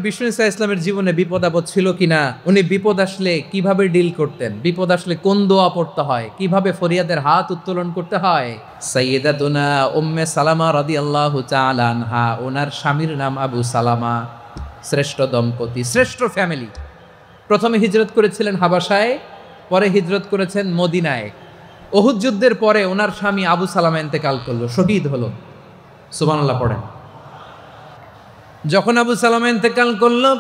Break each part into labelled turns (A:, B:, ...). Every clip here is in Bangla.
A: বিষ্ণু ইসা ইসলামের জীবনে বিপদ আপদ ছিল কিনা, উনি বিপদ আসলে কিভাবে ডিল করতেন, বিপদ আসলে কোন দোয়া পড়তে হয়, কিভাবে ফরিয়াদের হাত উত্তোলন করতে হয়। সাইয়্যিদাতুনা উম্মে সালামা রাদিয়াল্লাহু তাআলা আনহা, ওনার স্বামীর নাম আবু সালামা। শ্রেষ্ঠ দম্পতি, শ্রেষ্ঠ ফ্যামিলি। প্রথমে হিজরত করেছিলেন হাবাসায়, পরে হিজরত করেছেন মদিনায়। উহুদ যুদ্ধের পরে ওনার স্বামী আবু সালামা ইন্তেকাল করলো, শহীদ হলো। সুবহানাল্লাহ পড়েন। যখন আবু সালামা ইন্তেকাল করলো,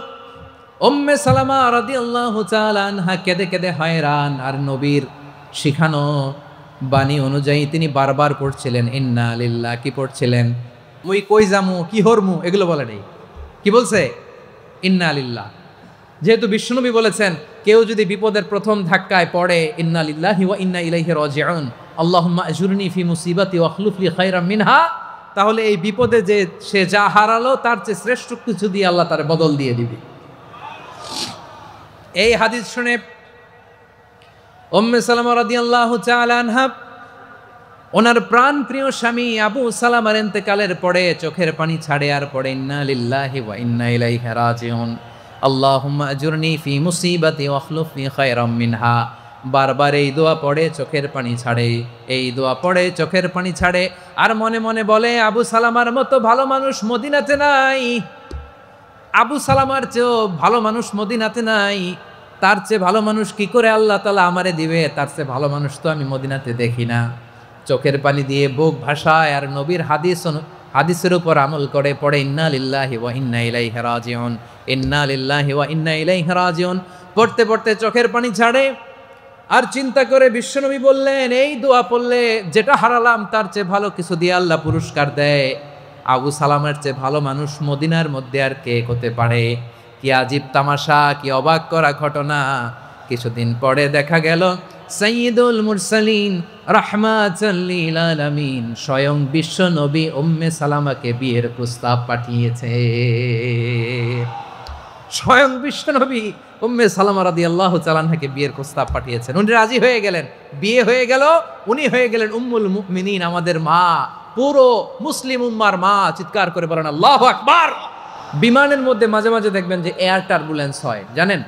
A: উম্মে সালামা রাদিয়াল্লাহু তাআলা আনহা কেঁদে কেঁদে হয়রান। আর নবীর শিখানো বাণী অনুযায়ী তিনি বারবার পড়ছিলেন ইন্না লিল্লাহ। কি পড়ছিলেন? মুই কই জামু, কি হরমু, এগুলো বলে নেই। কি বলছে? ইন্না লিল্লাহ। যেহেতু বিশ্বনবী বলেছেন কেউ যদি বিপদের প্রথম ধাক্কায় পড়ে ইন্না লিল্লাহি ওয়া ইন্না ইলাইহি রাজিউন, আল্লাহুম্মা আজুরনি ফি মুসিবাতি ওয়া আখলুফ লি খায়রাম মিনহা, তাহলে এই বিপদে যে সে যা হারালো তার চেয়ে শ্রেষ্ঠ কিছু দিয়ে আল্লাহ তার বদল দিয়ে দিবে। এই হাদিস শুনে উম্মে সালামা রাদিয়াল্লাহু তাআলা আনহা ওনার প্রাণ প্রিয় স্বামী আবু সালামার ইন্তেকালের পরে চোখের পানি ছাড়ে আর পড়ে ইন্না লিল্লাহি ওয়া ইন্না ইলাইহি রাজিউন, আল্লাহুম্মা আজুরনি ফি মুসিবাতি ওয়া আখলুফ লি খায়রাম মিনহা। বারবার এই দোয়া পড়ে চোখের পানি ছাড়ে, এই দোয়া পড়ে চোখের পানি ছাড়ে। আর মনে মনে বলে আবু সালামার মতো ভালো মানুষ মদিনাতে নাই, আবু সালামার চেয়েও ভালো মানুষ মদিনাতে নাই। তার চেয়ে ভালো মানুষ কি করে আল্লাহ তাআলা আমারে দিবে, তার চেয়ে ভালো মানুষ তো আমি মদিনাতে দেখি না। চোখের পানি দিয়ে বুক ভাসায় আর নবীর হাদিসের উপর আমল করে পড়ে ইন্না লিল্লাহি ওয়া ইন্না ইলাইহি রাজিউন, ইন্না লিল্লাহি ওয়া ইন্না ইলাইহি রাজিউন। পড়তে পড়তে চোখের পানি ছাড়ে আর চিন্তা করে বিশ্বনবী বললেন এই দোয়া পড়লে যেটা হারালাম তার চেয়ে ভালো কিছু দিয়ে আল্লাহ পুরস্কার দেয়। আবু সালামের চেয়ে ভালো মানুষ মদিনার মধ্যে আর কে হতে পারে? কি আজীব তামাশা, কি অবাক করা ঘটনা। কিছুদিন পরে দেখা গেল সাইয়্যিদুল মুরসালিন রাহমাতাল লিল আলামিন স্বয়ং বিশ্ব নবী উম্মে সালামাকে বিয়ের প্রস্তাব পাঠিয়েছে। স্বয়ং বিশ্ব নবী উম্মে সালামা রাদিয়াল্লাহু তাআলা আনহাকে বিয়ের প্রস্তাব পাঠিয়েছেন। উনি রাজি হয়ে গেলেন, বিয়ে হয়ে গেল। উনি হয়ে গেলেন উম্মুল মুমিনিন, আমাদের মা, পুরো মুসলিম উম্মার মা। চিৎকার করে বলেন আল্লাহু আকবার। বিমানের মধ্যে মাঝে মাঝে দেখবেন যে এয়ার টার্বুলেন্স হয়, জানেন?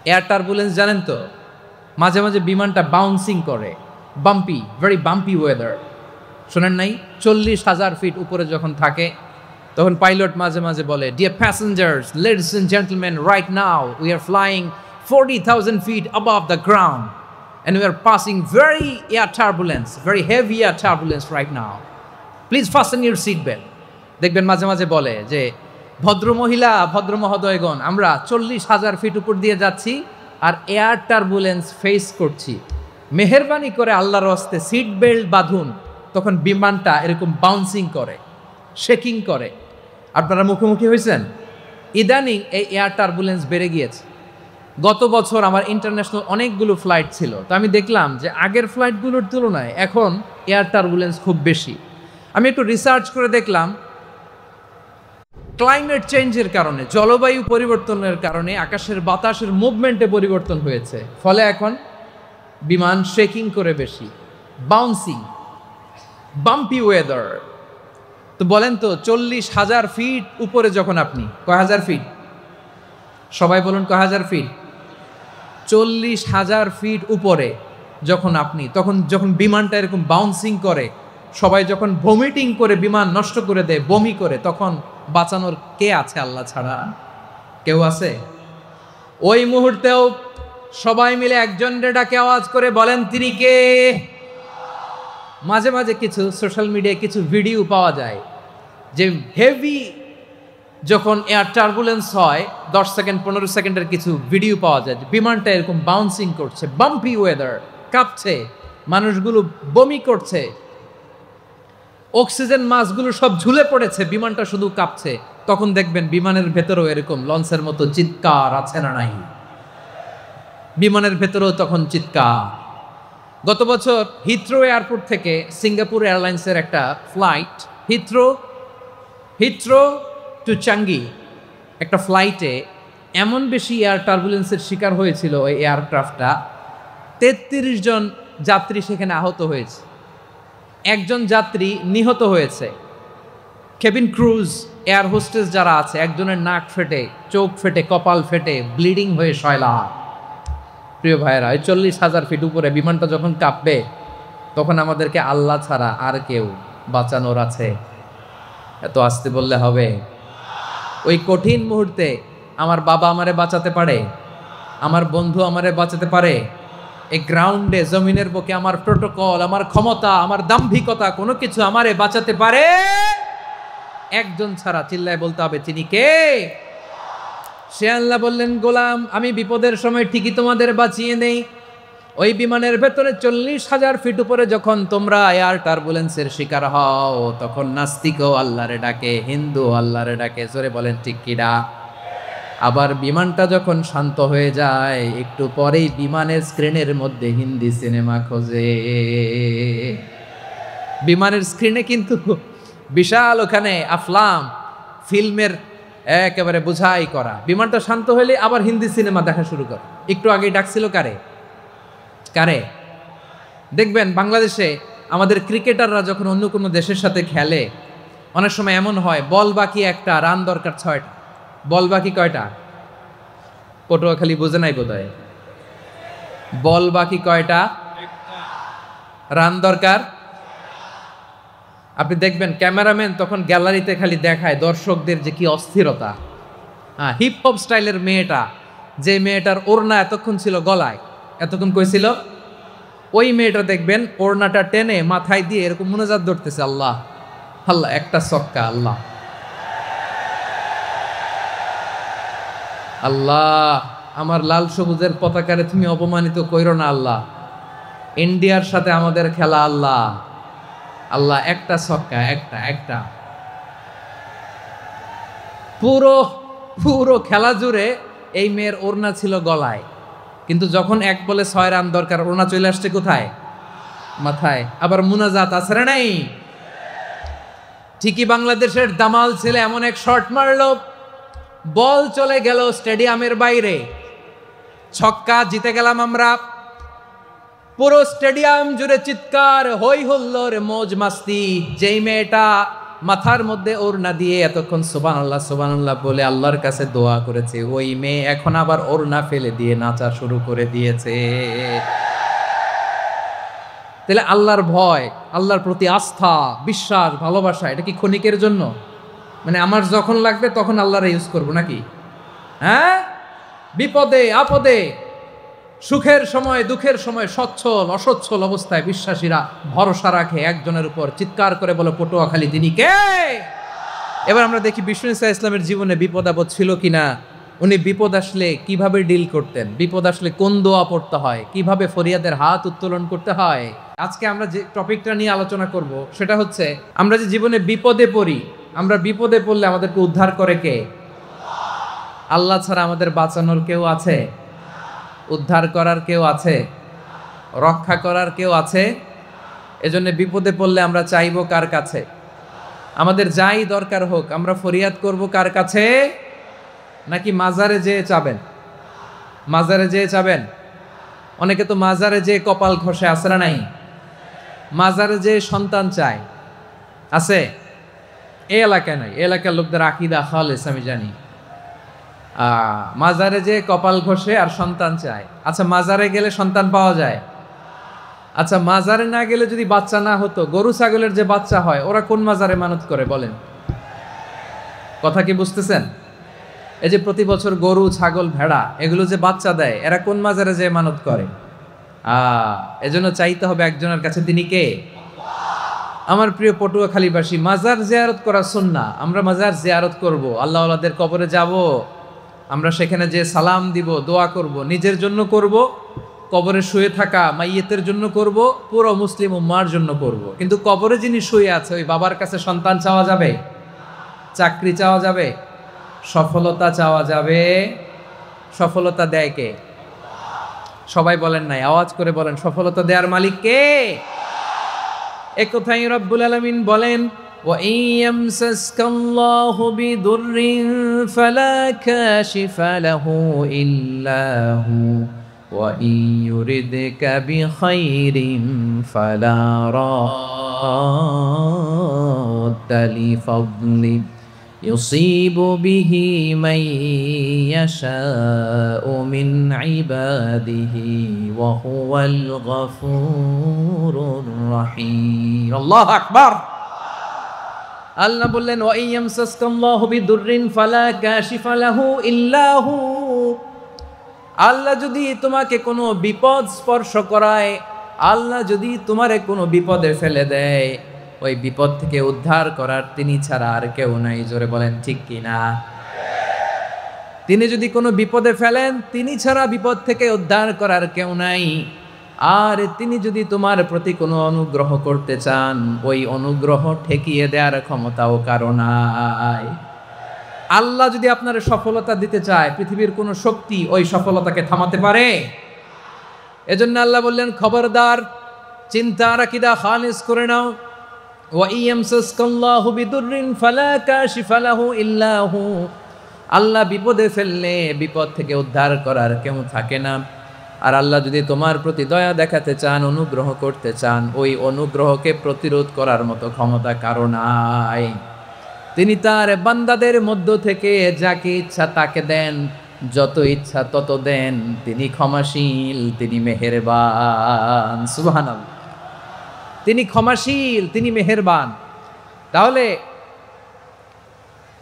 A: এয়ার টার্বুলেন্স জানেন তো? মাঝে মাঝে বিমানটা বাউন্সিং করে, বাম্পি, ভেরি বাম্পি ওয়েদার। শোনেন নাই? 40,000 ফিট উপরে যখন থাকে তখন পাইলট মাঝে মাঝে বলে, dear passengers, ladies and gentleman, right now we are flying 40,000 feet above the ground and we are passing very air turbulence, very heavy air turbulence right now. Please fasten your seat belt. দেখবেন মাঝে মাঝে বলে যে ভদ্র মহিলা, ভদ্র মহোদয়গণ, আমরা 40,000 ফিট উপর দিয়ে যাচ্ছি আর এয়ার টার্বুলেন্স ফেস করছি, মেহেরবানি করে আল্লাহর হস্তে সিট বেল্ট বাঁধুন। তখন বিমানটা এরকম বাউন্সিং করে, শেকিং করে। আপনারা মুখোমুখি হয়েছেন? ইদানিং এই এয়ার টার্বুলেন্স বেড়ে গিয়েছে। গত বছর আমার ইন্টারন্যাশনাল অনেকগুলো ফ্লাইট ছিল, তো আমি দেখলাম যে আগের ফ্লাইটগুলোর তুলনায় এখন এয়ার টার্বুলেন্স খুব বেশি। আমি একটু রিসার্চ করে দেখলাম ক্লাইমেট চেঞ্জের কারণে, জলবায়ু পরিবর্তনের কারণে আকাশের বাতাসের মুভমেন্টে পরিবর্তন হয়েছে, ফলে এখন বিমান শেকিং করে বেশি, বাউন্সিং, বাম্পি ওয়েদার। তো বলেন তো 40,000 ফিট উপরে যখন আপনি, কয় হাজার ফিট? সবাই বলুন কয় হাজার ফিট? 40,000 ফিট উপরে যখন আপনি, তখন যখন বিমানটা এরকম বাউন্সিং করে, সবাই যখন ভমিটিং করে বিমান নষ্ট করে দেয়, বমি করে, তখন বাঁচানোর কে আছে আল্লাহ ছাড়া? কেউ আছে? ওই মুহূর্তেও সবাই মিলে একজনের ডাকে আওয়াজ করে বলেন তিনি কে? মাঝে মাঝে কিছু সোশ্যাল মিডিয়ায় কিছু ভিডিও পাওয়া যায় যে হেভি যখন এয়ার টার্বুলেন্স হয় 10 সেকেন্ড 15 সেকেন্ডের কিছু ভিডিও পাওয়া যায়, বিমানটা এরকম বাউন্সিং করছে, বাম্পি ওয়েদার, কাঁপছে, মানুষগুলো বমি করছে, অক্সিজেন মাসগুলো সব ঝুলে পড়েছে, বিমানটা শুধু কাঁপছে। তখন দেখবেন বিমানের ভেতরেও এরকম লঞ্চের মতো চিৎকার আছে না নাই? বিমানের ভেতরেও তখন চিৎকার। গত বছর হিথ্রো এয়ারপোর্ট থেকে সিঙ্গাপুর এয়ারলাইন্সের একটা ফ্লাইট, হিথ্রো টু চাঙ্গি, একটা ফ্লাইটে এমন বেশি এয়ার টার্বুলেন্সের শিকার হয়েছিল ওই এয়ারক্রাফটটা, 33 জন যাত্রী সেখানে আহত হয়েছে, একজন যাত্রী নিহত হয়েছে। কেবিন ক্রুজ, এয়ার হোস্টেস যারা আছে, একজনের নাক ফেটে, চোখ ফেটে, কপাল ফেটে, ব্লিডিং হয়ে শয়লা। প্রিয় ভাইয়েরা, 40,000 ফিট উপরে বিমানটা যখন কাঁপবে, তখন আমাদেরকে আল্লাহ ছাড়া আর কেউ বাঁচানোর আছে? এত আসতে বললে হবে? ওই কঠিন মুহূর্তে আমার বাবা আমারে বাঁচাতে পারে, আমার বন্ধু আমারে বাঁচাতে পারে? এই গ্রাউন্ডে, জমিনের বুকে আমার প্রোটোকল, আমার ক্ষমতা, আমার দাম্ভিকতা, কোনো কিছু আমারে বাঁচাতে পারে? একজন ছাড়া। চিল্লায় বলতে হবে, তিনি কে? সে আল্লাহ বললেন, গোলাম, আমি বিপদের সময় ঠিকই তোমাদের বাঁচিয়ে নেই। ওই বিমানের ভেতরে 40,000 ফিট উপরে যখন তোমরা এয়ার টার্বুলেন্সের শিকার হও, তখন নাস্তিকও আল্লাহরে ডাকে, হিন্দু আল্লাহরে ডাকে। জোরে বলেন ঠিক কিনা? আবার বিমানটা যখন শান্ত হয়ে যায়, একটু পরেই বিমানের স্ক্রিনের মধ্যে হিন্দি সিনেমা খোঁজে। বিমানের স্ক্রিনে কিন্তু বিশাল ওখানে আফলাম, ফিল্মের একেবারে বোঝাই করা। বিমানটা শান্ত হইলে আবার হিন্দি সিনেমা দেখা শুরু করে। একটু আগেই ডাকছিল কারে? কারে? দেখবেন বাংলাদেশে আমাদের ক্রিকেটাররা যখন অন্য কোনো দেশের সাথে খেলে, অনেক সময় এমন হয়, বল বাকি একটা, রান দরকার 6টা। বল বাকি কয়টা? পটুয়াখালী বোঝে নাই বোধহয়। বল বাকি কয়টা? রান দরকার। আপনি দেখবেন ক্যামেরাম্যান তখন গ্যালারিতে খালি দেখায় দর্শকদের যে কি অস্থিরতা। হিপ হপ স্টাইলের মেয়েটা, যে মেয়েটার ওড়না এতক্ষণ ছিল গলায়, এতক্ষণ কইছিল, ওই মেয়েটা দেখবেন ওড়নাটা টেনে মাথায় দিয়ে এরকম মুনাজাত ধরতেছে, আল্লাহ আল্লাহ, একটা ছক্কা, আল্লাহ আল্লাহ, আমার লাল সবুজের পতাকারে তুমি অপমানিত কইরো না আল্লাহ, ইন্ডিয়ার সাথে আমাদের খেলা, আল্লাহ আল্লাহ, একটা ছক্কা, একটা একটা। পুরো পুরো খেলা জুড়ে এই মেয়ের ওড়না ছিল গলায়, কিন্তু যখন এক বলে 6 রান দরকার, ওড়না চলে আসছে কোথায়? মাথায়। আবার মুনাজাত আছে না নাই? ঠিকই বাংলাদেশের দামাল ছেলে এমন এক শট মারলো, বল চলে গেল স্টেডিয়ামের বাইরে, ছক্কা, জিতে গেলাম আমরা। পুরো স্টেডিয়াম জুড়ে চিৎকার, হই হুল্লোড়, মৌজ মাস্তি। যেই মেয়েটা মাথার মধ্যে ওড়না দিয়ে এতক্ষণ সুবহানাল্লাহ সুবহানাল্লাহ বলে আল্লাহর কাছে দোয়া করেছে, ওই মেয়ে এখন আবার ওড়না ফেলে দিয়ে নাচা শুরু করে দিয়েছে। তাহলে আল্লাহর ভয়, আল্লাহর প্রতি আস্থা, বিশ্বাস, ভালোবাসা, এটা কি ক্ষণিকের জন্য? মানে আমার যখন লাগবে তখন আল্লাহরে ইউজ করবো নাকি? হ্যাঁ, বিপদে আপদে, সুখের সময় দুঃখের সময়, সচ্ছল অসচ্ছল অবস্থায় বিশ্বাসীরা ভরসা রাখে একজনের উপর। চিৎকার করে বলে, পটুয়াখালী তিনি কে? এবার আমরা দেখি বিষ্ণু ইসা ইসলামের জীবনে বিপদ আপদ ছিল কিনা, উনি বিপদ আসলে কিভাবে ডিল করতেন, বিপদ আসলে কোন দোয়া পড়তে হয়, কিভাবে ফরিয়াদের হাত উত্তোলন করতে হয়। আজকে আমরা যে টপিকটা নিয়ে আলোচনা করব সেটা হচ্ছে, আমরা যে জীবনে বিপদে পড়ি, আমরা বিপদে পড়লে আমাদেরকে উদ্ধার করে কে? আল্লাহ ছাড়া আমাদের বাঁচানোর কেউ আছে? উদ্ধার করার কেউ আছে? রক্ষা করার কেউ আছে? এজন্য বিপদে পড়লে আমরা চাইবো কার কাছে? আমাদের যাই দরকার হোক আমরা ফরিয়াদ করব কার কাছে? নাকি মাজারে যেয়ে চাবেন? মাজারে যেয়ে চাবেন? অনেকে তো মাজারে যেয়ে কপাল ঘষে, আছে না নাই? মাজারে যেয়ে সন্তান চায়, আছে? এই এলাকায় নাই, এই এলাকার লোকদের আকীদা খালেস আমি জানি। মাজারে যে কপাল ঘষে আর সন্তান চায়। আচ্ছা, মাজারে গেলে সন্তান পাওয়া যায়? আচ্ছা, মাজারে না গেলে যদি বাচ্চা না হতো, গরু ছাগলের যে বাচ্চা হয়, ওরা কোন মাজারে মানত করে বলেন? কথা কি বুঝতেছেন? এই যে প্রতি বছর গরু ছাগল ভেড়া এগুলো যে বাচ্চা দেয়, এরা কোন মাজারে যে মানত করে? এজন্য চাইতে হবে একজনের কাছে, তিনি কে? আমার প্রিয় পটুয়াখালীবাসী, মাজার জিয়ারত করা সুন্নাহ। আমরা মাজার জিয়ারত করব, আল্লাহ ওয়ালাদের কবরে যাব, আমরা সেখানে যে সালাম দিব, দোয়া করব, নিজের জন্য করব, কবরে শুয়ে থাকা মাইয়েতের জন্য করব, পুরো মুসলিম উম্মার জন্য করব। কিন্তু কবরে যিনি শুয়ে আছে, ওই বাবার কাছে সন্তান চাওয়া যাবে? চাকরি চাওয়া যাবে? সফলতা চাওয়া যাবে? সফলতা দেয় কে? সবাই বলেন নাই, আওয়াজ করে বলেন, সফলতা দেওয়ার মালিক কে? এক কথাই রব্বুল আলামিন বলেন, وَإِن يَمْسَسْكَ اللَّهُ بِضُرٍّ فَلَا كَاشِفَ لَهُ إِلَّا هُوَ وَإِن يُرِدْكَ بِخَيْرٍ فَلَا رَادَّ لفضله يصيب به من يشاء من عباده وهو الغفور الرحيم الله أكبر আল্লাহ বললেন ওয়া ইয়ামসাসকাল্লাহু বিদুররিন ফালা কাশিফা লাহু ইল্লা হু। আল্লাহ যদি তোমাকে কোনো বিপদ স্পর্শ করায়, আল্লাহ যদি তোমারে কোনো বিপদে ফেলে দেয়, ওই বিপদ থেকে উদ্ধার করার তিনি ছাড়া আর কেউ নাই। জোরে বলেন ঠিক কিনা? তিনি যদি কোনো বিপদে ফেলেন, তিনি ছাড়া বিপদ থেকে উদ্ধার করার কেউ নাই। আর তিনি যদি তোমার প্রতি কোনো অনুগ্রহ করতে চান, ওই অনুগ্রহ ঠেকিয়ে দেওয়ার ক্ষমতাও কারো নাই। আল্লাহ যদি আপনার সফলতা দিতে চায়, পৃথিবীর কোনো শক্তি ওই সফলতাকে থামাতে পারে? এজন্য আল্লাহ বললেন, খবরদার, চিন্তা রাখিদা খালিস করে নাও। ওয়া ইয়ামসাসকাল্লাহু বিদুররিন ফালা কাশিফা লাহু ইল্লা হু। আল্লাহ বিপদে ফেললে বিপদ থেকে উদ্ধার করার কেউ থাকে না। আর আল্লাহ যদি তোমার প্রতি দয়া দেখাতে চান, অনুগ্রহ করতে চান, ওই অনুগ্রহকে প্রতিরোধ করার মতো ক্ষমতা কারো নাই। তিনি তার বান্দাদের মধ্য থেকে যাকে ইচ্ছা তাকে দেন, যত ইচ্ছা তত দেন। তিনি ক্ষমাশীল, তিনি মেহেরবান। সুবহানাল্লাহ। তিনি ক্ষমাশীল, তিনি মেহেরবান। তাহলে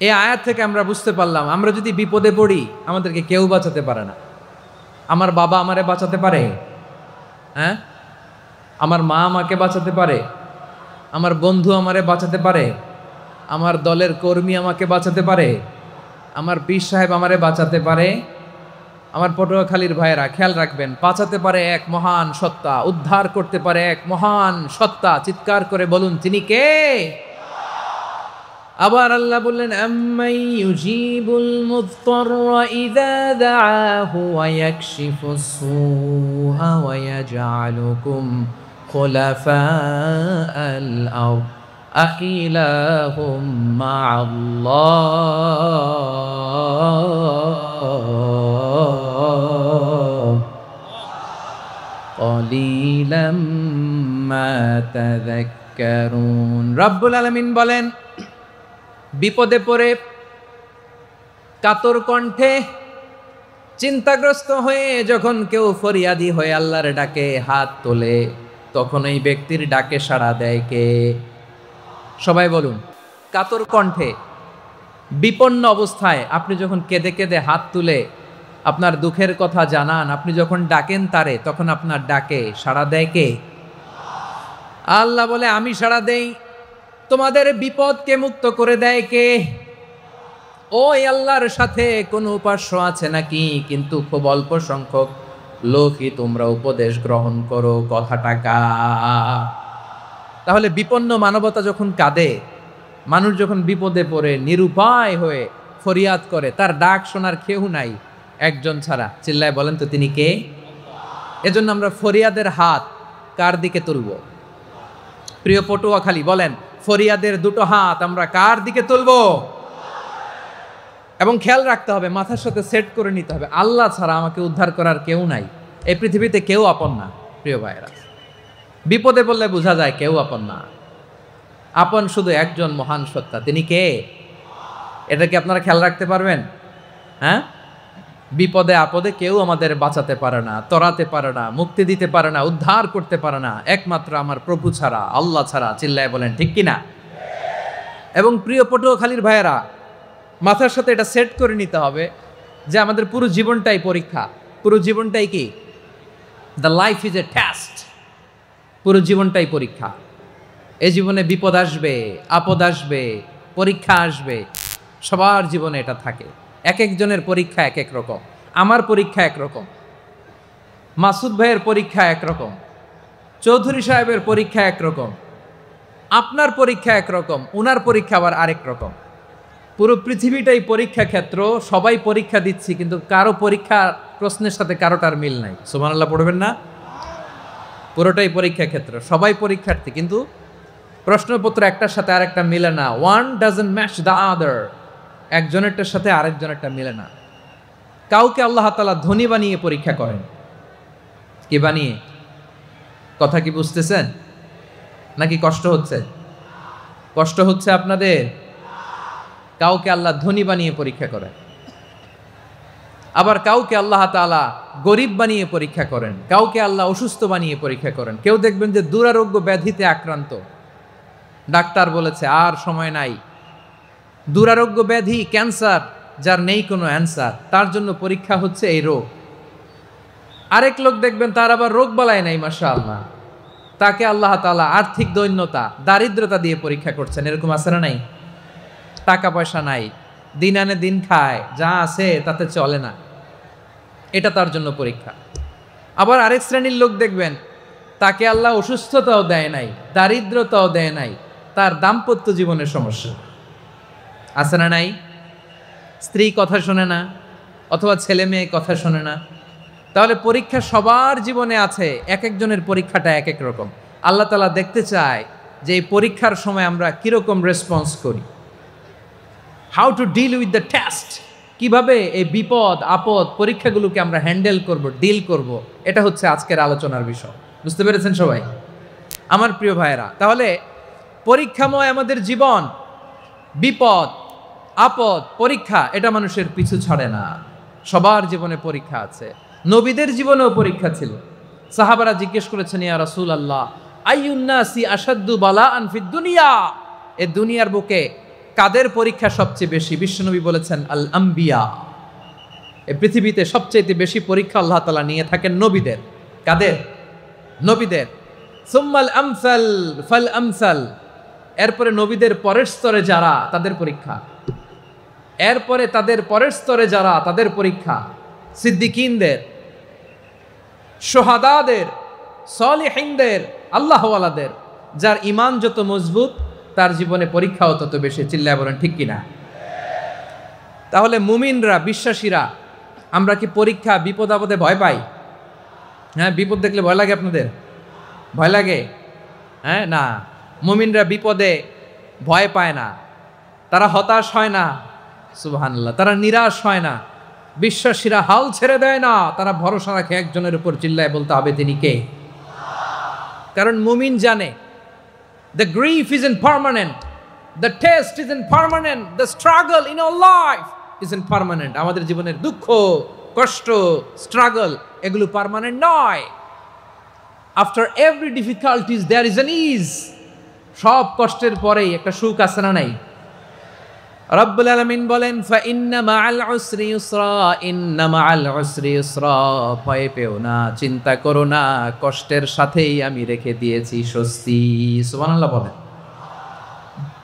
A: এই আয়াত থেকে আমরা বুঝতে পারলাম, আমরা যদি বিপদে পড়ি আমাদেরকে কেউ বাঁচাতে পারে না। আমার বাবা আমারে বাঁচাতে পারে? হ্যাঁ? আমার মা আমাকে বাঁচাতে পারে? আমার বন্ধু আমারে বাঁচাতে পারে? আমার দলের কর্মী আমাকে বাঁচাতে পারে? আমার পীর সাহেব আমারে বাঁচাতে পারে? আমার পটুয়াখালীর ভাইয়েরা খেয়াল রাখবেন, বাঁচাতে পারে এক মহান সত্তা, উদ্ধার করতে পারে এক মহান সত্তা। চিৎকার করে বলুন, তিনি কে? আবার আল্লাহ বললেন, আম্মাই ইউজিবুল মুযতাররা ইযা দাআহু ওয়া ইয়াকশিফুস সুআ ওয়া ইয়াজআলুকুম খুলাফাআল আরদ আখিলাহুম মা'আল্লাহ ক্বালিলাম মা তাযাক্কারুন। রব্বুল আলামিন বলেন, বিপদে পড়ে কাতর কণ্ঠে চিন্তাগ্রস্ত হয়ে যখন কেউ ফরিয়াদি হয়ে আল্লাহর ডাকে হাত তোলে, তখন ওই ব্যক্তির ডাকে সাড়া দেয় কে? সবাই বলুন। কাতর কণ্ঠে বিপন্ন অবস্থায় আপনি যখন কেঁদে কেঁদে হাত তুলে আপনার দুঃখের কথা জানান, আপনি যখন ডাকেন তারে, তখন আপনার ডাকে সাড়া দেয় কে? আল্লাহ বলে, আমি সাড়া দেই। তোমাদের বিপদকে মুক্ত করে দেয় কে? ওই আল্লাহর সাথে কোনো উপাস্য আছে নাকি? কিন্তু খুব অল্প সংখ্যক লোকই তোমরা উপদেশ গ্রহণ করো। কথাটা কার? তাহলে বিপন্ন মানবতা যখন কাঁদে, মানুষ যখন বিপদে পড়ে নিরুপায় হয়ে ফরিয়াদ করে, তার ডাক শোনার কেউ নাই একজন ছাড়া। চিল্লায় বলেন তো, তিনি কে? এজন্য আমরা ফরিয়াদের হাত কার দিকে তুলব? প্রিয় পটুয়াখালী বলেন, ফরিয়াদের দুটো হাত আমরা কার দিকে তুলব? এবং খেয়াল রাখতে হবে, মাথার সাথে সেট করে নিতে হবে, আল্লাহ ছাড়া আমাকে উদ্ধার করার কেউ নাই। এই পৃথিবীতে কেউ আপন না। প্রিয় ভাইয়েরা, বিপদে বললে বোঝা যায় কেউ আপন না। আপন শুধু একজন মহান সত্তা। তিনি কে? এটা কি আপনারা খেয়াল রাখতে পারবেন? হ্যাঁ, বিপদে আপদে কেউ আমাদের বাঁচাতে পারে না, তরাতে পারে না, মুক্তি দিতে পারে না, উদ্ধার করতে পারে না, একমাত্র আমার প্রভু ছাড়া, আল্লাহ ছাড়া। চিল্লায় বলেন ঠিক কিনা? এবং প্রিয় পটুয়াখালীর ভাইয়েরা, মাথার সাথে এটা সেট করে নিতে হবে যে আমাদের পুরো জীবনটাই পরীক্ষা। পুরো জীবনটাই কি? The life is a test. পুরো জীবনটাই পরীক্ষা। এই জীবনে বিপদ আসবে, আপদ আসবে, পরীক্ষা আসবে, সবার জীবনে এটা থাকে। এক একজনের পরীক্ষা এক এক রকম। আমার পরীক্ষা একরকম, মাসুদ ভাইয়ের পরীক্ষা একরকম, চৌধুরী সাহেবের পরীক্ষা একরকম, আপনার পরীক্ষা একরকম, উনার পরীক্ষা আবার আরেক রকম। পুরো পৃথিবীটাই পরীক্ষা ক্ষেত্র। সবাই পরীক্ষা দিচ্ছি, কিন্তু কারো পরীক্ষা প্রশ্নের সাথে কারোটার মিল নাই। সুবহানাল্লাহ পড়বেন না? পুরোটাই পরীক্ষা ক্ষেত্র, সবাই পরীক্ষার্থী, কিন্তু প্রশ্নপত্র একটার সাথে আরেকটা মিলে না। One doesn't match the other. একজনেরটার সাথে আরেকজনেরটা মিলে না। কাউকে আল্লাহ তাআলা ধনী বানিয়ে পরীক্ষা করেন। কি বানিয়ে? কথা কি বুঝতেছেন নাকি কষ্ট হচ্ছে? কষ্ট হচ্ছে আপনাদের? কাউকে আল্লাহ ধনী বানিয়ে পরীক্ষা করেন, আবার কাউকে আল্লাহ তাআলা গরিব বানিয়ে পরীক্ষা করেন, কাউকে আল্লাহ অসুস্থ বানিয়ে পরীক্ষা করেন। কেউ দেখবেন যে দুরারোগ্য ব্যাধিতে আক্রান্ত, ডাক্তার বলেছে আর সময় নাই, দুরারোগ্য ব্যাধি, ক্যান্সার, যার নেই কোনো অ্যান্সার, তার জন্য পরীক্ষা হচ্ছে এই রোগ। আরেক লোক দেখবেন তার আবার রোগ বালায় নাই, মাশাআল্লাহ, তাকে আল্লাহ তাআলা আর্থিক দৈন্যতা, দারিদ্রতা দিয়ে পরীক্ষা করছেন। এরকম আছে না নাই? টাকা পয়সা নাই, দিন আনে দিন খায়, যা আছে তাতে চলে না, এটা তার জন্য পরীক্ষা। আবার আরেক শ্রেণীর লোক দেখবেন তাকে আল্লাহ অসুস্থতাও দেয় নাই, দারিদ্রতাও দেয় নাই, তার দাম্পত্য জীবনের সমস্যা আছে না নাই? স্ত্রী কথা শোনে না, অথবা ছেলে মেয়ে কথা শোনে না। তাহলে পরীক্ষা সবার জীবনে আছে, এক একজনের পরীক্ষাটা এক এক রকম। আল্লাহ তাআলা দেখতে চায় যে এই পরীক্ষার সময় আমরা কিরকম রেসপন্স করি, how to deal with the test, কিভাবে এই বিপদ আপদ পরীক্ষাগুলোকে আমরা হ্যান্ডেল করব, ডিল করব। এটা হচ্ছে আজকের আলোচনার বিষয়। বুঝতে পেরেছেন সবাই আমার প্রিয় ভাইয়েরা? তাহলে পরীক্ষাময় আমাদের জীবন, বিপদ আপদ পরীক্ষা, এটা মানুষের পিছু ছাড়ে না। সবার জীবনে পরীক্ষা আছে, নবীদের জীবনেও পরীক্ষা ছিল। সাহাবারা জিজ্ঞেস করেছেন, ইয়া রাসূলুল্লাহ, আইয়ুন নাসি আশাদ্দু বালাআন ফিদ দুনিয়া, এই দুনিয়ার বুকে কাদের পরীক্ষা সবচেয়ে বেশি? বিশ্বনবী বলেছেন, আল আম্বিয়া, এই পৃথিবীতে সবচেয়ে বেশি পরীক্ষা আল্লাহ তাআলা নিয়ে থাকেন নবীদের। কাদের? নবীদের। সুম্মাল আমসাল ফাল আমসাল, এরপরে নবীদের পরের স্তরে যারা, তাদের পরীক্ষা। এরপরে তাদের পরের স্তরে যারা, তাদের পরীক্ষা। সিদ্দিকিনদের, শুহাদাদের, সলিহিনদের, আল্লাহওয়ালাদের। যার ঈমান যত মজবুত তার জীবনে পরীক্ষাও তত বেশি। চিল্লায় বলেন ঠিক কিনা? তাহলে মুমিনরা, বিশ্বাসীরা, আমরা কি পরীক্ষা বিপদ আপদে ভয় পাই? হ্যাঁ, বিপদ দেখলে ভয় লাগে আপনাদের? ভয় লাগে? হ্যাঁ, না, মুমিনরা বিপদে ভয় পায় না, তারা হতাশ হয় না, সুবহানাল্লাহ, তারা নিরাশ হয় না। বিশ্বাসীরা হাল ছেড়ে দেয় না, তারা ভরসা রাখে একজনের উপর। চিল্লায় বলতে হবে তিনি কে? কারণ মুমিন জানে the grief isn't permanent, the test isn't permanent, the struggle in our life isn't permanent. আমাদের জীবনের দুঃখ, কষ্ট, স্ট্রাগল, এগুলো পার্মানেন্ট নয়। after every difficulties there is an ease. সব কষ্টের পরেই একটা সুখ আছে না নাই? রব্বুল আলামিন বলেন, ফা ইন্না মাআল উসরি ইউসরা, ইন্না মাআল উসরি ইউসরা, ভয় পেও না, চিন্তা করো না, কষ্টের সাথেই আমি রেখে দিয়েছি স্বস্তি। সুবহানাল্লাহ বলেন।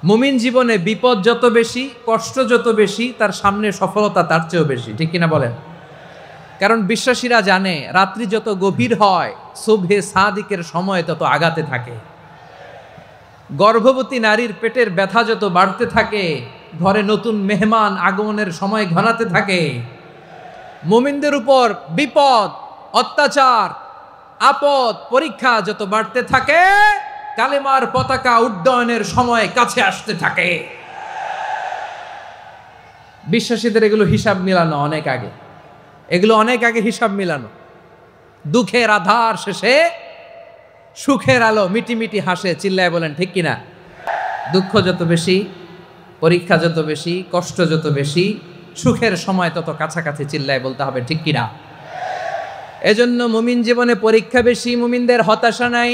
A: মুমিন জীবনে বিপদ যত বেশি, কষ্ট যত বেশি, তার সামনে সফলতা তার চেয়েও বেশি। ঠিক কিনা বলেন? কারণ বিশ্বাসীরা জানে রাত্রি যত গভীর হয়, সুবহে সাদিকের সময় তত আগাতে থাকে। গর্ভবতী নারীর পেটের ব্যথা যত বাড়তে থাকে, ঘরে নতুন মেহমান আগমনের সময় ঘনাতে থাকে। মুমিনদের উপর বিপদ, অত্যাচার, আপদ, পরীক্ষা যত বাড়তে থাকে, কালেমার পতাকা উড্ডয়নের সময় কাছে আসতে থাকে। বিশ্বাসীদের এগুলো হিসাব মিলানো অনেক আগে, এগুলো অনেক আগে হিসাব মিলানো। দুঃখের আধার শেষে সুখের আলো মিটিমিটি হাসে। চিল্লায় বলেন ঠিক কিনা? দুঃখ যত বেশি, পরীক্ষা যত বেশি, কষ্ট যত বেশি, সুখের সময় তত কাছাকাছি। চিল্লায় বলতে হবে ঠিক কিনা? এজন্য মুমিন জীবনে পরীক্ষা বেশি, মুমিনদের হতাশা নাই,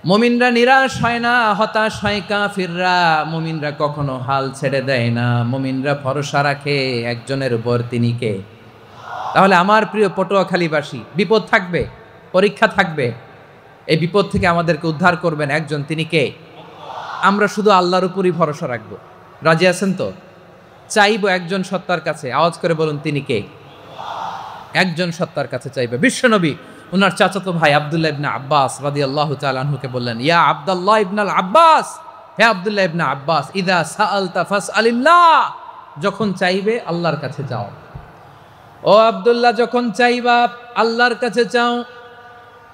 A: মুমিনরা নিরাশ হয় না, হতাশ হয় কাফিররা। মুমিনরা কখনো হাল ছেড়ে দেয় না, মুমিনরা ভরসা রাখে একজনের উপর, তিনি কে? তাহলে আমার প্রিয় পটুয়াখালীবাসী, বিপদ থাকবে, পরীক্ষা থাকবে, এই বিপদ থেকে আমাদেরকে উদ্ধার করবেন একজন, তিনি কে? আমরা শুধু আল্লাহর উপরই ভরসা রাখবো। রাজি আছেন তো? চাইবো একজন সত্তার কাছে, আওয়াজ করে বলুন তিনি কে? একজন সত্তার কাছে চাইবে। বিশ্বনবী ওনার চাচাতো ভাই আব্দুল্লাহ ইবনে আব্বাস রাদিয়াল্লাহু তাআলা আনহুকে বললেন, ইয়া আব্দুল্লাহ ইবনাল আব্বাস, হে আব্দুল্লাহ ইবনে আব্বাস, ইযা সাআলতা ফাসআলিল্লাহ, যখন চাইবে আল্লাহর কাছে যাও। ও আব্দুল্লাহ, যখন চাইবা আল্লাহর কাছে চাও।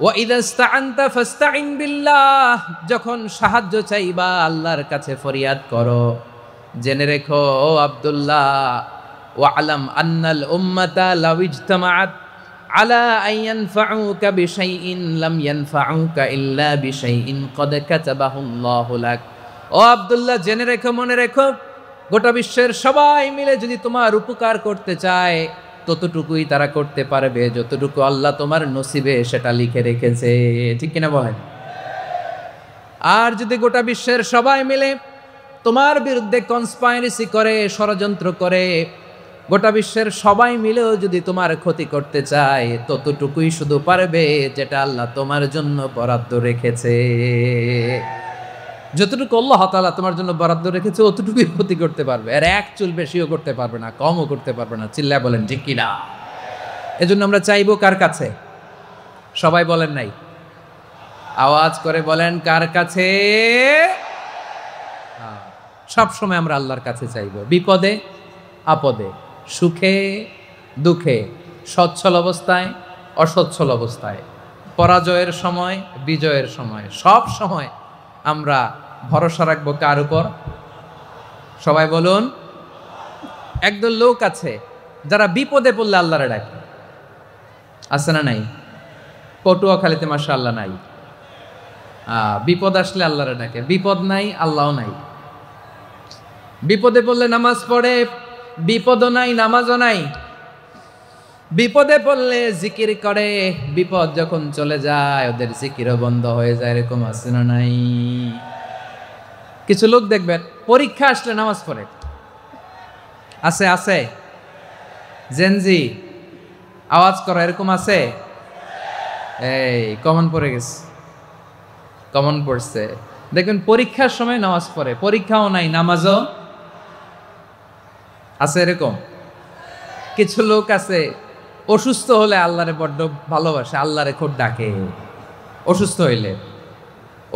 A: ওয়া ইযা ইসতাআনতা ফাসতাইন বিল্লাহ, যখন সাহায্য চাইবা আল্লাহর কাছে ফরিয়াদ করো। জেনে রেখো ও আব্দুল্লাহ, ওয়া'লাম আন্নাল উম্মাতা লাউ ইজতামাআত আলা আন ইয়ানফাউকা বিশাইইন লাম ইয়ানফাউকা ইল্লা বিশাইইন ক্বাদ কাতাবাহু আল্লাহু লাক ও আব্দুল্লাহ, জেনে রেখো, মনে রেখো, গোটা বিশ্বের সবাই মিলে যদি তোমার উপকার করতে চায় ততটুকুই তারা করতে পারবে যতটুকু আল্লাহ তোমার নসিবে সেটা লিখে রেখেছে। ঠিক কিনা বলেন? আর যদি গোটা বিশ্বের সবাই মিলে তোমার বিরুদ্ধে কনস্পাইরেসি করে, ষড়যন্ত্র করে, গোটা বিশ্বের সবাই মিলেও যদি তোমার ক্ষতি করতে চায় ততটুকুই শুধু পারবে যেটা আল্লাহ তোমার জন্য বরাদ্দ রেখেছে। যতটুকু আল্লাহ তাআলা তোমার জন্য বরাদ্দ রেখেছে অতটুকুই ক্ষতি করতে পারবে, আর এক চুল বেশিও করতে পারবে না, কমও করতে পারবে না। চিল্লায় বলেন ঠিক কিনা? এজন্য আমরা চাইবো কার কাছে? সবাই বলেন নাই, আওয়াজ করে বলেন কার কাছে? সব সময় আমরা আল্লাহর কাছে চাইবো, বিপদে আপদে, সুখে দুঃখে, সচ্ছল অবস্থায় অসচ্ছল অবস্থায়, পরাজয়ের সময় বিজয়ের সময়, সব সময় আমরা ভরসা রাখবো কার উপর? সবাই বলুন। একদল লোক আছে যারা বিপদে পড়লে আল্লাহরে ডাকে, আছে না নাই? পটুয়াখালীতে মাশাআল্লাহ নাই। বিপদ আসলে আল্লাহরে ডাকে, বিপদ নাই আল্লাহও নাই। বিপদে পড়লে নামাজ পড়ে, বিপদও নাই নামাজও নাই। বিপদে পড়লে জিকির করে, বিপদ যখন চলে যায় ওদের জিকিরও বন্ধ হয়ে যায়। এরকম আছে না নাই? কিছু লোক দেখবেন পরীক্ষা আসলে নামাজ পড়ে, আছে আছে। জেনজি আওয়াজ করো, এরকম আছে? এই কমন পড়ে গেছে, কমন পড়ছে। দেখবেন পরীক্ষার সময় নামাজ পড়ে, পরীক্ষাও নাই নামাজও আছে। এরকম কিছু লোক আছে অসুস্থ হলে আল্লাহরে বড্ড ভালোবাসে, আল্লাহরে খুব ডাকে। অসুস্থ হইলে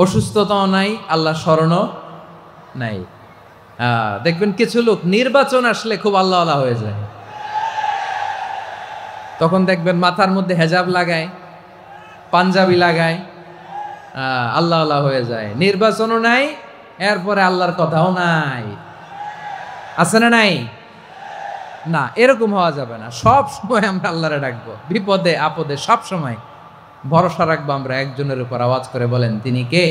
A: অসুস্থতাও নাই, আল্লাহ স্মরণও নাই। দেখবেন কিছু লোক নির্বাচন আসলে খুব আল্লাহ আল্লাহ হয়ে যায়, তখন দেখবেন মাথার মধ্যে হেজাব লাগায়, পাঞ্জাবি লাগায়, আল্লাহ আল্লাহ হয়ে যায়। নির্বাচনও নাই, এরপরে আল্লাহর কথাও নাই। আছে না নাই? না, এরকম হওয়া যাবে না। সব সময় আমরা আল্লাহরে ডাকবো, বিপদে আপদে সব সময় ভরসা রাখবো আমরা একজনের উপর। আওয়াজ করে বলেন তিনি কে?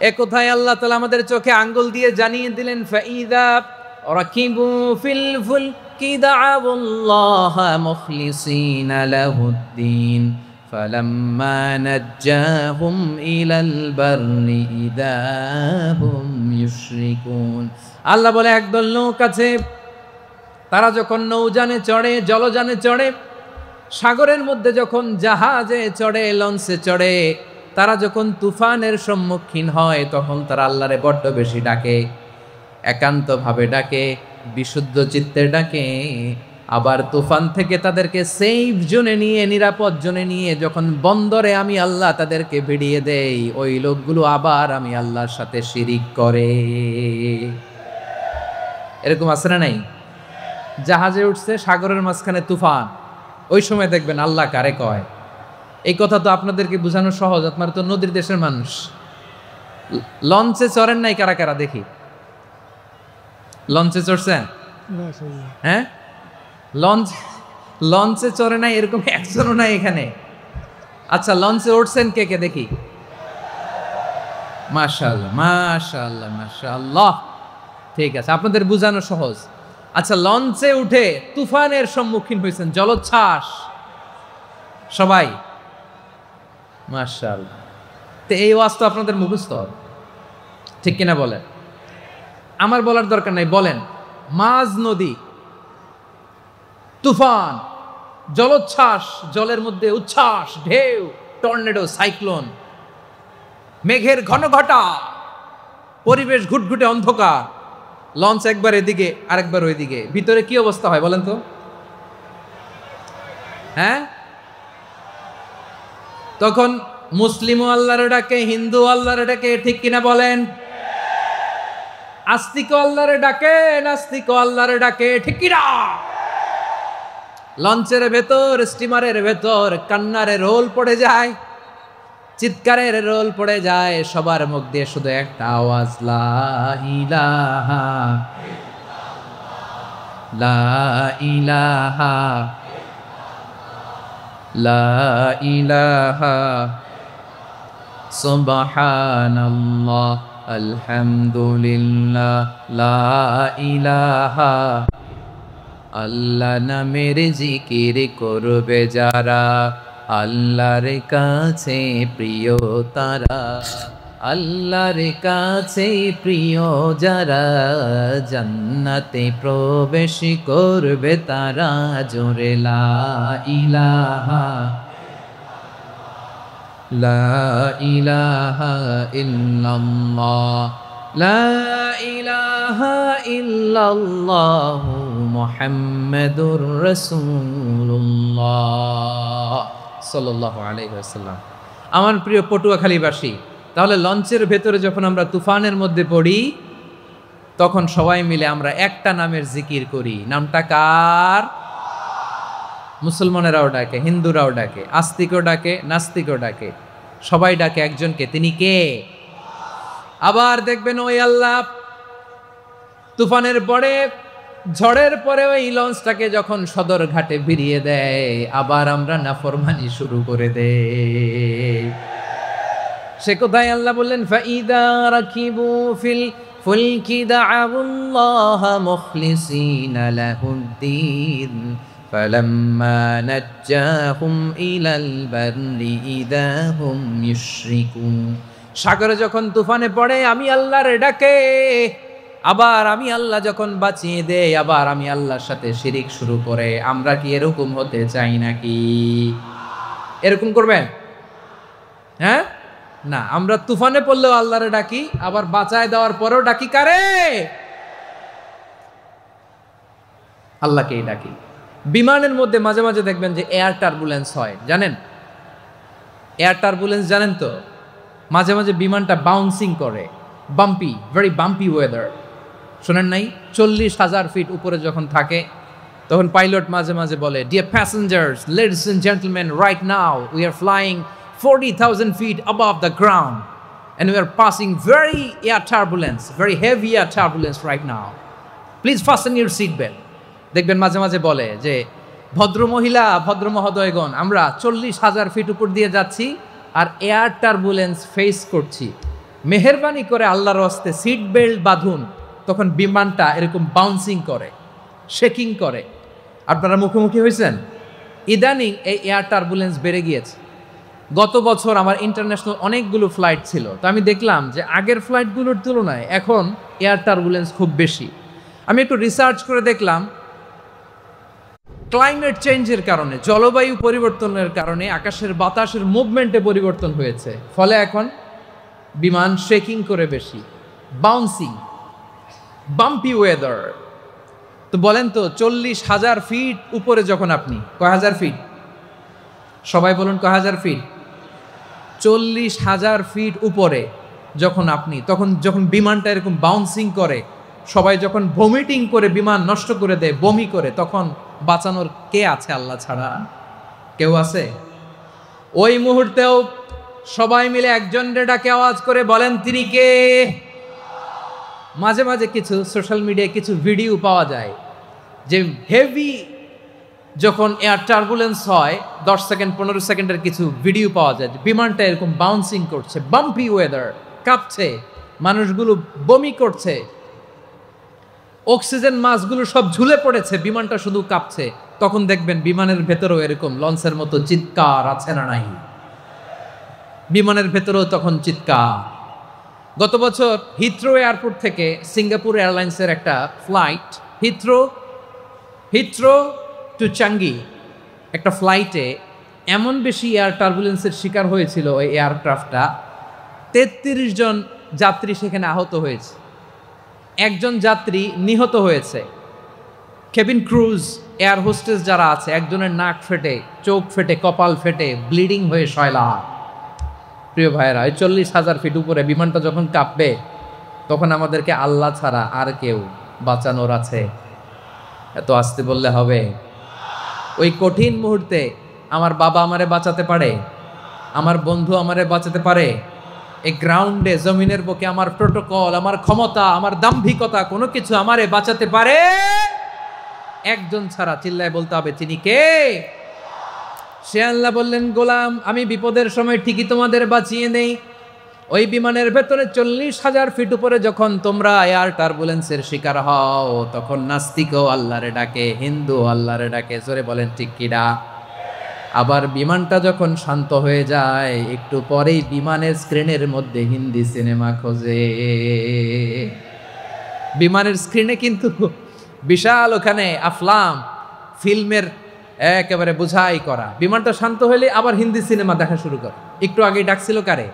A: এ কথায় আল্লাহ তাআলা আমাদের চোখে আঙ্গুল দিয়ে জানিয়ে দিলেন, ফাইদা রাকিবু ফিল ফুলকি দাআউল্লাহা মুখলিসিনা লাহুদ্দিন ফালাম্মা নাজ্জাহুম ইলাল বাররি ইযা হুম ইউশরিকুন। আল্লাহ বলে একদল লোক আছে, তারা যখন নৌযানে চড়ে, জলযানে চড়ে, সাগরের মধ্যে যখন জাহাজে চড়ে, লঞ্চে চড়ে, তারা যখন তুফানের সম্মুখীন হয় তখন তারা আল্লাহরে বড্ড বেশি ডাকে, একান্তভাবে ডাকে, বিশুদ্ধ চিত্তে ডাকে। আবার তুফান থেকে তাদেরকে সেফ জোনে নিয়ে, নিরাপদ জোনে নিয়ে যখন বন্দরে আমি আল্লাহ তাদেরকে ভিড়িয়ে দেই, ওই লোকগুলো আবার আমি আল্লাহর সাথে শিরিক করে। এরকম আছে না নাই? জাহাজে উঠছে, সাগরের মাঝখানে তুফান, ওই সময় দেখবেন আল্লাহ কারে কয়। এই কথা তো আপনাদেরকে বোঝানো সহজ, আপনারা তো নদীর দেশের মানুষ। লঞ্চে চড়েন নাই কারা কারা দেখি? লঞ্চে চড়ছেন? হ্যাঁ, লঞ্চে চড়ে নাই এরকম একজনও নাই এখানে। আচ্ছা, লঞ্চে উঠছেন কে কে দেখি? মাশাআল্লাহ মাশাআল্লাহ মাশাআল্লাহ। ঠিক আছে, আপনাদের বোঝানো সহজ। আচ্ছা, লঞ্চে উঠে তুফানের সম্মুখীন হয়েছেন, জলোচ্ছ্বাস, সবাই? মাশাআল্লাহ। তো এই ওয়াজ তো আপনাদের মুখস্থ, ঠিক কিনা বলেন? আমার বলার দরকার নাই, বলেন। মাঝ নদী, তুফান, জলোচ্ছ্বাস, জলের মধ্যে উচ্ছ্বাস, ঢেউ, টর্নেডো, সাইক্লোন, মেঘের ঘনঘটা, পরিবেশ ঘুটঘুটে অন্ধকার, লঞ্চ একবার এদিকে আরেকবার ওইদিকে, ভিতরে কি অবস্থা হয় বলেন তো? হ্যাঁ, তখন মুসলিমও আল্লাহর ডাকে, হিন্দু আল্লাহর ডাকে, ঠিক কিনা বলেন? আস্তিক আল্লাহর ডাকে, নাস্তিক আল্লাহর ডাকে, ঠিক কিনা? লঞ্চের ভেতর, স্টিমারের ভেতর কান্নারে রোল পড়ে যায়, চিৎকারের রোল পড়ে যায়, সবার মুখ দিয়ে শুধু একটা আওয়াজ, লা ইলাহা লা ইলাহা লা ইলাহা সুবহানাল্লাহ আলহামদুলিল্লাহ লা ইলাহা, আল্লাহ নামের জিকির করবে যারা, আল্লাহর কাছে প্রিয় তারা, আল্লাহর কাছে প্রিয় যারা, জান্নাতে প্রবেশ করবে তারা, জোরে লা ইলাহা, লা ইলাহা ইল্লাল্লাহ, লা ইলাহা ইল্লাল্লাহ মুহাম্মাদুর রাসূলুল্লাহ সাল্লাল্লাহু আলাইহি ওয়াসাল্লাম। আমার প্রিয় পটুয়াখালীবাসী, তাহলে লঞ্চের ভেতরে যখন আমরা তুফানের মধ্যে পড়ি তখন সবাই মিলে আমরা একটা নামের জিকির করি। নামটা কার? মুসলমানেরাও ডাকে, হিন্দুরাও ডাকে, আস্তিকও ডাকে, নাস্তিকও ডাকে, সবাই ডাকে একজনকে। তিনি কে? আবার দেখবেন ওই আল্লাহ তুফানের পরে, ঝড়ের পরে ওই লঞ্চটাকে যখন সদর ঘাটে ভিড়িয়ে দেয়, আবার আমরা নাফরমানি শুরু করে দেই। সে কোথায়? আল্লাহ বললেন ফাইদা রাকিবু ফিল ফুলকি দাআউল্লাহ মুখলিসিনা লাহুদ্দিন ফালাম্মা নাজ্জাহুম ইলাল বাররি ইযা হুম ইউশরিকুন। সাগরে যখন তুফানে পড়ে আমি আল্লাহর ডাকে, আবার আমি আল্লাহ যখন বাঁচিয়ে দেই, আবার আমি আল্লাহর সাথে শিরিক শুরু করে। আমরা কি এরকম হতে চাই নাকি? এরকম করবেন? হ্যাঁ না, আমরা তুফানে পড়লেও আল্লাহরে ডাকি, আবার বাঁচায় দেওয়ার পরেও ডাকি কারে? আল্লাহকেই ডাকি। বিমানের মধ্যে মাঝে মাঝে দেখবেন যে এয়ার টার্বুলেন্স হয়, জানেন? এয়ার টার্বুলেন্স জানেন তো? মাঝে মাঝে বিমানটা বাউন্সিং করে, বাম্পি, ভেরি বাম্পি ওয়েদার। শোনেন নাই? 40,000 ফিট উপরে যখন থাকে তখন পাইলট মাঝে মাঝে বলে, dear passengers, ladies and gentleman, right now we are flying 40,000 feet above the ground and we are passing very air turbulence, very heavy air turbulence right now. Please fasten your seat belt. দেখবেন মাঝে মাঝে বলে যে ভদ্র মহিলা, ভদ্র মহোদয়গণ, আমরা 40,000 ফিট উপর দিয়ে যাচ্ছি আর এয়ার টার্বুলেন্স ফেস করছি, মেহেরবানি করে আল্লাহর হস্তে সিট বেল্ট বাঁধুন। তখন বিমানটা এরকম বাউন্সিং করে, শেকিং করে। আপনারা মুখোমুখি হয়েছেন? ইদানিং এই এয়ার টার্বুলেন্স বেড়ে গিয়েছে। গত বছর আমার ইন্টারন্যাশনাল অনেকগুলো ফ্লাইট ছিল, তো আমি দেখলাম যে আগের ফ্লাইটগুলোর তুলনায় এখন এয়ার টার্বুলেন্স খুব বেশি। আমি একটু রিসার্চ করে দেখলাম ক্লাইমেট চেঞ্জের কারণে, জলবায়ু পরিবর্তনের কারণে আকাশের বাতাসের মুভমেন্টে পরিবর্তন হয়েছে, ফলে এখন বিমান শেকিং করে বেশি, বাউন্সিং, বাম্পি ওয়েদার। তো বলেন তো 40,000 ফিট উপরে যখন আপনি, কয় হাজার ফিট? সবাই বলুন কয় হাজার ফিট? 40,000 ফিট উপরে যখন আপনি, তখন যখন বিমানটা এরকম বাউন্সিং করে, সবাই যখন ভমিটিং করে বিমান নষ্ট করে দেয়, বমি করে, তখন বাঁচানোর কে আছে আল্লাহ ছাড়া? কেউ আছে? ওই মুহূর্তেও সবাই মিলে একজনের ডাকে আওয়াজ করে বলেন তিনি কে? মাঝে মাঝে কিছু সোশ্যাল মিডিয়ায় কিছু ভিডিও পাওয়া যায় যে হেভি যখন এয়ার টার্বুলেন্স হয় 10 সেকেন্ড 15 সেকেন্ডের কিছু ভিডিও পাওয়া যায়, বিমানটা এরকম বাউন্সিং করছে, বাম্পি ওয়েদার, কাঁপছে, মানুষগুলো বমি করছে, অক্সিজেন মাসগুলো সব ঝুলে পড়েছে, বিমানটা শুধু কাঁপছে। তখন দেখবেন বিমানের ভেতরেও এরকম লঞ্চের মতো চিৎকার আছে না নাই? বিমানের ভেতরেও তখন চিৎকার। গত বছর হিথ্রো এয়ারপোর্ট থেকে সিঙ্গাপুর এয়ারলাইন্সের একটা ফ্লাইট, হিথ্রো টু চাঙ্গি, একটা ফ্লাইটে এমন বেশি এয়ার টার্বুলেন্সের শিকার হয়েছিল ওই এয়ারক্রাফটটা, 33 জন যাত্রী সেখানে আহত হয়েছে, একজন যাত্রী নিহত হয়েছে। কেবিন ক্রুজ, এয়ার হোস্টেস যারা আছে, একজনের নাক ফেটে, চোখ ফেটে, কপাল ফেটে, ব্লিডিং হয়ে শয়লা। প্রিয় ভাইয়েরা, 40,000 ফিট উপরে বিমানটা যখন কাঁপবে, তখন আমাদেরকে আল্লাহ ছাড়া আর কেউ বাঁচানোর আছে? এত আসতে বললে হবে? ওই কঠিন মুহূর্তে আমার বাবা আমারে বাঁচাতে পারে, আমার বন্ধু আমারে বাঁচাতে পারে। এই গ্রাউন্ডে, জমিনের বুকে আমার প্রোটোকল, আমার ক্ষমতা, আমার দাম্ভিকতা, কোনো কিছু আমারে বাঁচাতে পারে একজন ছাড়া। চিল্লায় বলতে হবে তিনি কে? সে আল্লাহ বললেন, গোলাম আমি বিপদের সময় ঠিকই তোমাদের বাঁচিয়ে নেই, ওই বিমানের ভেতরে 40,000 ফিট উপরে যখন তোমরা এয়ার টার্বুলেন্সের শিকার হও, তখন নাস্তিকও আল্লাহরে ডাকে, হিন্দু আল্লাহরে ডাকে। জোরে বলেন ঠিক কিনা? আবার বিমানটা যখন শান্ত হয়ে যায়, একটু পরেই বিমানের স্ক্রিনের মধ্যে হিন্দি সিনেমা খোঁজে। বিমানের স্ক্রিনে কিন্তু বিশাল ওখানে আফলাম ফিল্মের একেবারে বোঝাই করা। বিমানটা শান্ত হলে আবার হিন্দি সিনেমা দেখা শুরু করে। একটু আগেই ডাকছিল কারে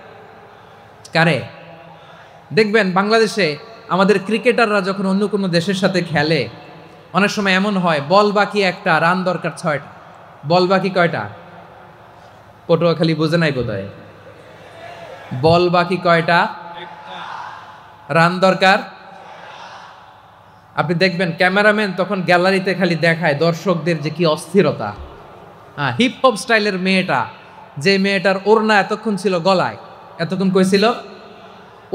A: কারে? দেখবেন বাংলাদেশে আমাদের ক্রিকেটাররা যখন অন্য কোনো দেশের সাথে খেলে, অনেক সময় এমন হয় বল বাকি একটা, রান দরকার 6টা। বল বাকি কয়টা? পটুয়াখালী বোঝে নাই বোধহয়। বল বাকি কয়টা? রান দরকার। আপনি দেখবেন ক্যামেরাম্যান তখন গ্যালারিতে খালি দেখায় দর্শকদের যে কি অস্থিরতা। হিপ হপ স্টাইলের মেয়েটা, যে মেয়েটার ওড়না এতক্ষণ ছিল গলায়, এতক্ষণ কইছিল,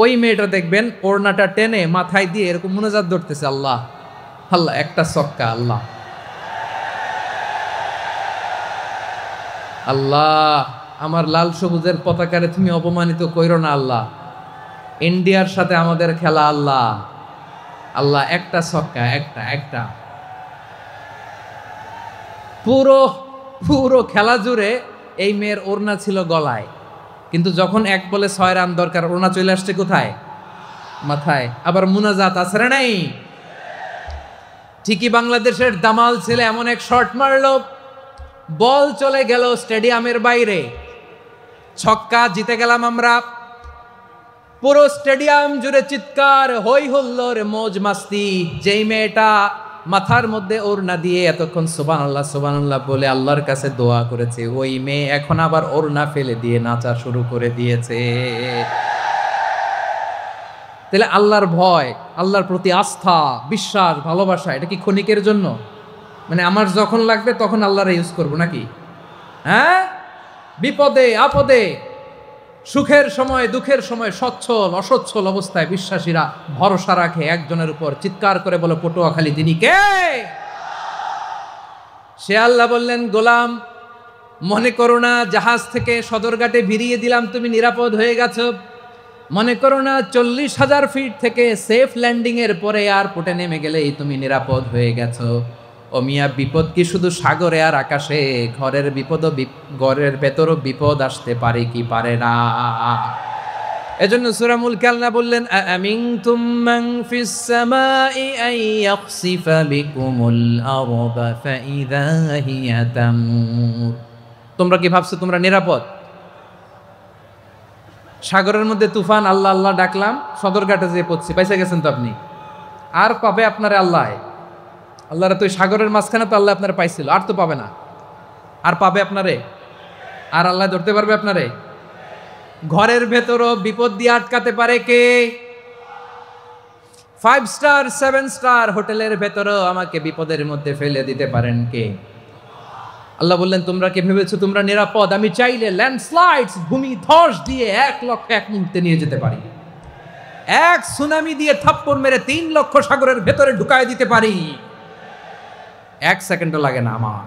A: ওই মেয়েটা দেখবেন ওড়নাটা টেনে মাথায় দিয়ে এরকম মুনাজাত ধরতেছে, আল্লাহ আল্লাহ, একটা ছক্কা, আল্লাহ আল্লাহ, আমার লাল সবুজের পতাকারে তুমি অপমানিত কইরো না আল্লাহ, ইন্ডিয়ার সাথে আমাদের খেলা, আল্লাহ আল্লাহ, একটা ছক্কা, একটা একটা। পুরো পুরো খেলা জুড়ে এই মেয়ের ওড়না ছিল গলায়, কিন্তু যখন 1 বলে 6 রান দরকার, ওড়না চলে আসছে কোথায়? মাথায়। আবার মুনাজাত আছে না নাই? ঠিকই বাংলাদেশের দামাল ছেলে এমন এক শট মারলো, বল চলে গেল স্টেডিয়ামের বাইরে, ছক্কা, জিতে গেলাম আমরা। পুরো স্টেডিয়াম জুড়ে চিৎকার, হই হুল্লোড়, মৌজ মাস্তি। যেই মেয়েটা মাথার মধ্যে ওড়না দিয়ে এতক্ষণ সুবহানাল্লাহ সুবহানাল্লাহ বলে আল্লাহর কাছে দোয়া করেছে, ওই মেয়ে এখন আবার ওড়না ফেলে দিয়ে নাচা শুরু করে দিয়েছে। তাহলে আল্লাহর ভয়, আল্লাহর প্রতি আস্থা, বিশ্বাস, ভালোবাসা, এটা কি ক্ষণিকের জন্য? মানে আমার যখন লাগবে তখন আল্লাহরে ইউজ করবো নাকি? হ্যাঁ, বিপদে আপদে, সুখের সময় দুঃখের সময়, সচ্ছল অসচ্ছল অবস্থায় বিশ্বাসীরা ভরসা রাখে একজনের উপর। চিৎকার করে বলো, পটুয়াখালী তিনি কে? সে আল্লাহ বললেন, গোলাম মনে করো না জাহাজ থেকে সদরঘাটে ভিড়িয়ে দিলাম, তুমি নিরাপদ হয়ে গেছো। মনে করো না 40,000 ফিট থেকে সেফ ল্যান্ডিং এর পরে এয়ারপোর্টে নেমে গেলেই তুমি নিরাপদ হয়ে গেছো। ও মিয়া, বিপদ কি শুধু সাগরে আর আকাশে? ঘরের বিপদও, ঘরের ভেতরও বিপদ আসতে পারে কি পারে না? এজন্য সূরা মুলক আল্লাহ বললেন, আমিনতুম মান ফিস সামাই আন ইয়াখসিফা বিকুমুল আরদা ফাইযা হিয়া তামুর। তোমরা কি ভাবছো তোমরা নিরাপদ? সাগরের মধ্যে তুফান, আল্লাহ আল্লাহ ডাকলাম, সদরঘাটে যেয়ে পড়ছি, পয়সা গেছেন তো আপনি। আর পাবে আপনারে আল্লাহ? আল্লাহরা তো সাগরের মাঝখানে তো আল্লাহ আপনারা পাইছিল, আর তো পাবে না। আর পাবে আপনারে? আর আল্লাহ ধরতে পারবে আপনারে? ঘরের ভেতরও বিপদ দিয়ে আটকাতে পারে কে? 5 স্টার 7 স্টার হোটেলের ভেতরও আমাকে বিপদের মধ্যে ফেলে দিতে পারেন কে? আল্লাহ বললেন, তোমরা কি ভেবেছো তোমরা নিরাপদ? আমি চাইলে ল্যান্ডস্লাইডস, ভূমি ধস দিয়ে 1 লক্ষ 1 মুহূর্তে নিয়ে যেতে পারি। এক সুনামি দিয়ে থাপ্পড় মেরে 3 লক্ষ সাগরের ভেতরে ঢুকায় দিতে পারি। 1 সেকেন্ডও লাগে না আমার।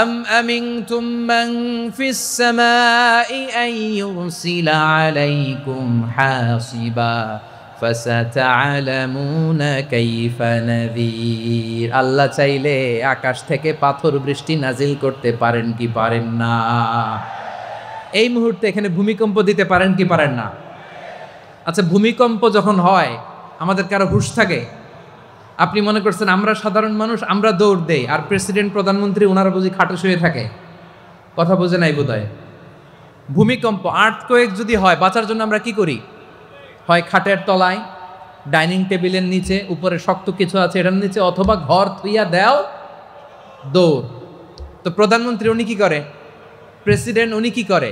A: আম আমিনতুম মান ফিস সামাই আন ইউরসিলা আলাইকুম হাসিবা ফাসাতা'লামুনা কাইফা নাযীর। আল্লাহ চাইলে আকাশ থেকে পাথর বৃষ্টি নাজিল করতে পারেন কি পারেন না? এই মুহূর্তে এখানে ভূমিকম্প দিতে পারেন কি পারেন না? আচ্ছা, ভূমিকম্প যখন হয় আমাদের কারো হুঁশ থাকে? আপনি মনে করছেন আমরা সাধারণ মানুষ, আমরা দৌড় দেই, আর প্রেসিডেন্ট প্রধানমন্ত্রী ওনারা বুঝি খাটে শুয়ে থাকে? কথা বোঝে নাই বোধহয়। ভূমিকম্প, আর্থকোয়েক যদি হয়, বাঁচার জন্য আমরা কি করি? হয় খাটের তলায়, ডাইনিং টেবিলের নিচে, উপরে শক্ত কিছু আছে এটার নিচে, অথবা ঘর থুইয়া দেও দৌড়। তো প্রধানমন্ত্রী উনি কি করে? প্রেসিডেন্ট উনি কি করে?